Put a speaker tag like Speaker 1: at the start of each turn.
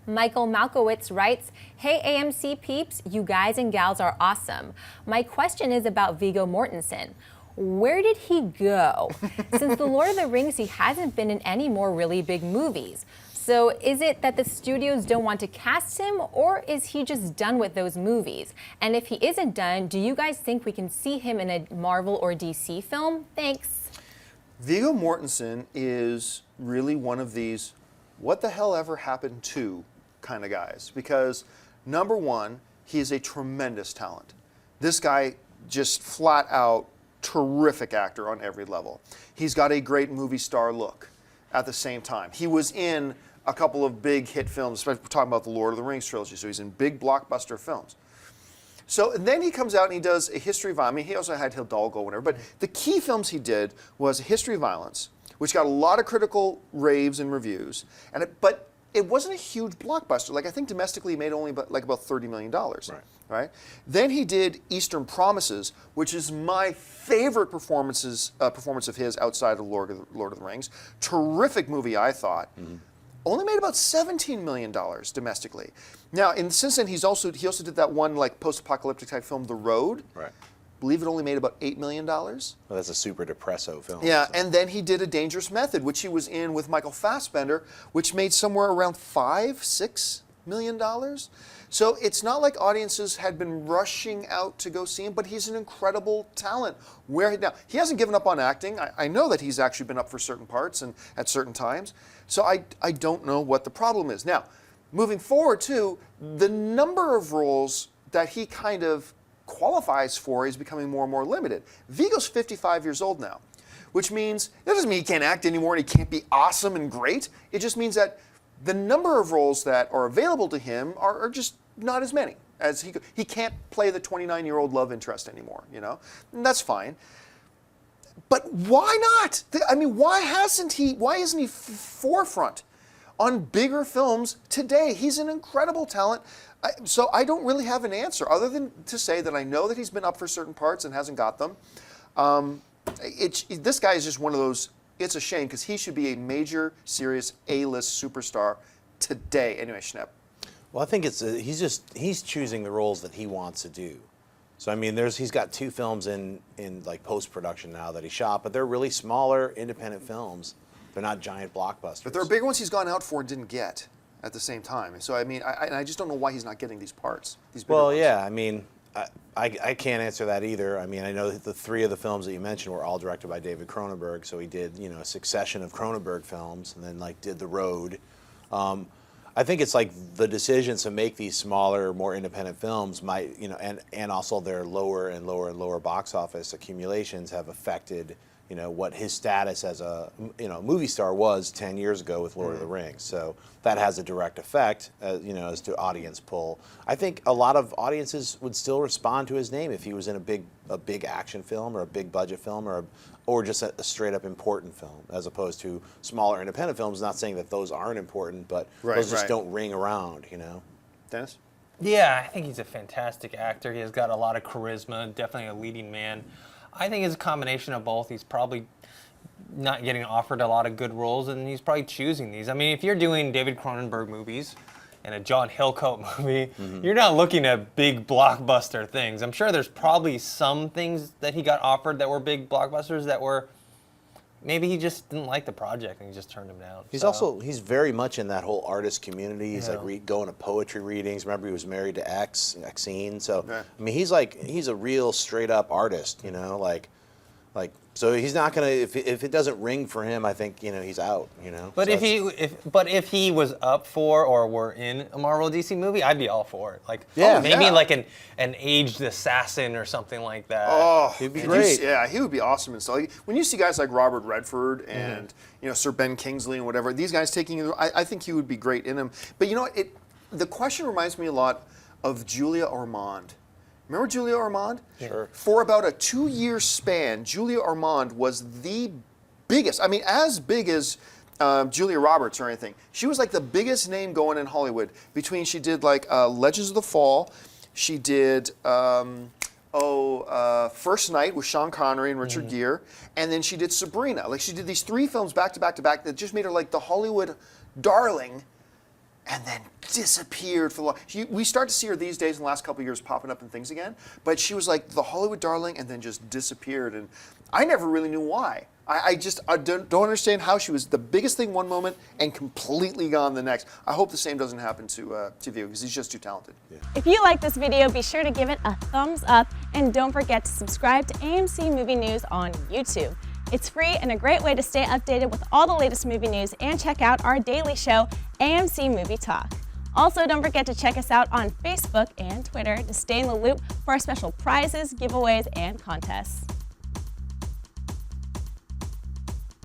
Speaker 1: Michael Malkewicz writes, "Hey AMC Peeps, you guys and gals are awesome. My question is about Viggo Mortensen. Where did he go? Since The Lord of the Rings, he hasn't been in any more really big movies. So is it that the studios don't want to cast him, or is he just done with those movies? And if he isn't done, do you guys think we can see him in a Marvel or DC film? Thanks."
Speaker 2: Viggo Mortensen is really one of these what the hell ever happened to kind of guys, because number one, he is a tremendous talent. This guy just flat out terrific actor on every level. He's got a great movie star look at the same time. He was in a couple of big hit films, especially we're talking about the Lord of the Rings trilogy, so he's in big blockbuster films. So and then he comes out and he does A History of Violence. I mean, he also had Hidalgo, whatever, but the key films he did was A History of Violence, which got a lot of critical raves and reviews, but it wasn't a huge blockbuster. Like, I think domestically he made only about $30 million. Right? Then he did Eastern Promises, which is my favorite performance of his outside of Lord of the Rings. Terrific movie, I thought. Only made about $17 million domestically. Now, since then, he also did that one like post-apocalyptic type film, The Road. Right. I believe it only made about $8 million.
Speaker 3: Well, that's a super depresso film.
Speaker 2: Yeah,
Speaker 3: so.
Speaker 2: and then he did A Dangerous Method, which he was in with Michael Fassbender, which made somewhere around $5-6 million. So it's not like audiences had been rushing out to go see him, but he's an incredible talent. Now, he hasn't given up on acting. I know that he's actually been up for certain parts and at certain times. So I don't know what the problem is. Now, moving forward too, the number of roles that he kind of qualifies for is becoming more and more limited. Viggo's 55 years old now, which means, that doesn't mean he can't act anymore and he can't be awesome and great. It just means that the number of roles that are available to him are just not as many. As he can't play the 29-year-old love interest anymore, you know? And that's fine. But why not? I mean, why isn't he forefront on bigger films today? He's an incredible talent. So I don't really have an answer other than to say that I know that he's been up for certain parts and hasn't got them. This guy is just one of those, it's a shame because he should be a major, serious A-list superstar today. Anyway, Schnepp.
Speaker 3: Well, I think he's choosing the roles that he wants to do. So I mean, he's got 2 films in like post-production now that he shot, but they're really smaller, independent films. They're not giant blockbusters.
Speaker 2: But there are bigger ones he's gone out for and didn't get at the same time. So I mean, I just don't know why he's not getting these parts.
Speaker 3: Well, yeah, I mean, I can't answer that either. I mean, I know that the 3 of the films that you mentioned were all directed by David Cronenberg, so he did, a succession of Cronenberg films, and then like did The Road. I think it's like the decisions to make these smaller, more independent films might, and also their lower and lower box office accumulations have affected, what his status as a, movie star was 10 years ago with Lord of the Rings. So that has a direct effect, as to audience pull. I think a lot of audiences would still respond to his name if he was in a big action film or a big budget film or just a straight up important film, as opposed to smaller independent films. Not saying that those aren't important, but those just don't ring around,
Speaker 2: Dennis?
Speaker 4: Yeah, I think he's a fantastic actor. He has got a lot of charisma, definitely a leading man. I think it's a combination of both. He's probably not getting offered a lot of good roles, and he's probably choosing these. I mean, if you're doing David Cronenberg movies and a John Hillcoat movie, you're not looking at big blockbuster things. I'm sure there's probably some things that he got offered that were big blockbusters that were, maybe he just didn't like the project and he just turned them down.
Speaker 3: He's very much in that whole artist community. He's like going to poetry readings. Remember, he was married to Exene. So, I mean, he's a real straight up artist, so he's not gonna, if it doesn't ring for him, I think, he's out,
Speaker 4: But so if he was up for or were in a Marvel DC movie, I'd be all for it. Like, maybe like an aged assassin or something like that.
Speaker 2: Oh,
Speaker 3: he'd be great.
Speaker 2: He would be awesome and stuff. Like, when you see guys like Robert Redford and Sir Ben Kingsley and whatever, these guys taking, I think he would be great in them. But the question reminds me a lot of Julia Ormond. Remember Julia Ormond?
Speaker 3: Sure.
Speaker 2: For about a 2-year span, Julia Ormond was the biggest. I mean, as big as Julia Roberts or anything. She was like the biggest name going in Hollywood. She did like Legends of the Fall. She did First Night with Sean Connery and Richard Gere, and then she did Sabrina. Like, she did these 3 films back to back to back that just made her like the Hollywood darling, and then disappeared for long. We start to see her these days in the last couple of years popping up in things again, but she was like the Hollywood darling and then just disappeared, and I never really knew why. I don't understand how she was the biggest thing one moment and completely gone the next. I hope the same doesn't happen to Viggo, because he's just too talented. Yeah.
Speaker 5: If you like this video, be sure to give it a thumbs up, and don't forget to subscribe to AMC Movie News on YouTube. It's free and a great way to stay updated with all the latest movie news, and check out our daily show, AMC Movie Talk. Also, don't forget to check us out on Facebook and Twitter to stay in the loop for our special prizes, giveaways, and contests.